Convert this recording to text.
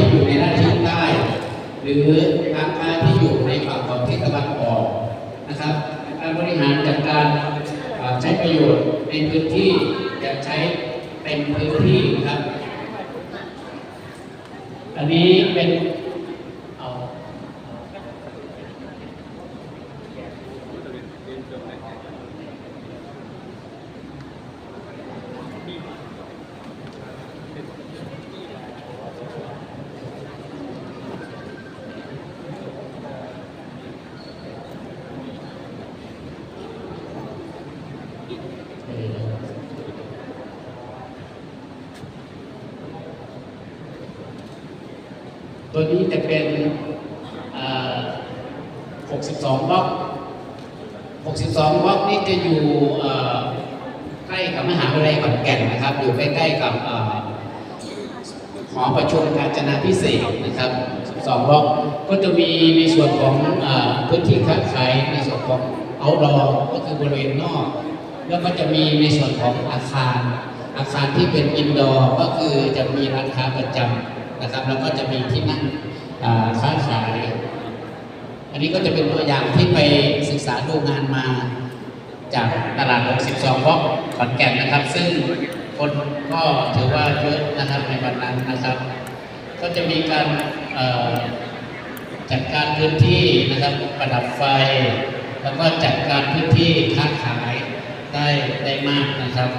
ที่อยู่ในด้านทิศใต้หรือร้านค้าที่อยู่ในฝั่งของทิศตะวันออกนะครับการบริหารจัดการใช้ประโยชน์ในพื้นที่จะใช้เป็นพื้นที่ครับอันนี้เป็นตัวนี้จะเป็น62 บล็อก 62 บล็อกนี้จะอยู่ใกล้กับมหาวิทยาลัยขอนแก่นนะครับอยู่ใกล้ๆกับหอประชุมกาญจนาภิเษกนะครับ12 บล็อกก็จะมีในส่วนของพื้นที่ค้าขายในส่วนของoutdoorก็คือบริเวณนอกแล้วก็จะมีในส่วนของอาคารที่เป็นอินดอร์ก็คือจะมีร้านค้าประจำนะครับแล้วก็จะมีที่นั่งค้าขายอันนี้ก็จะเป็นตัวอย่างที่ไปศึกษาดูงานมาจากตลาด62 บล็อกขอนแก่นนะครับซึ่งคนก็ถือว่าเยอะนะครับในวันนั้นนะครับก็จะมีการจัดการพื้นที่นะครับประดับไฟแล้วก็จัดการพื้นที่ค้าขายได้มากนะครับ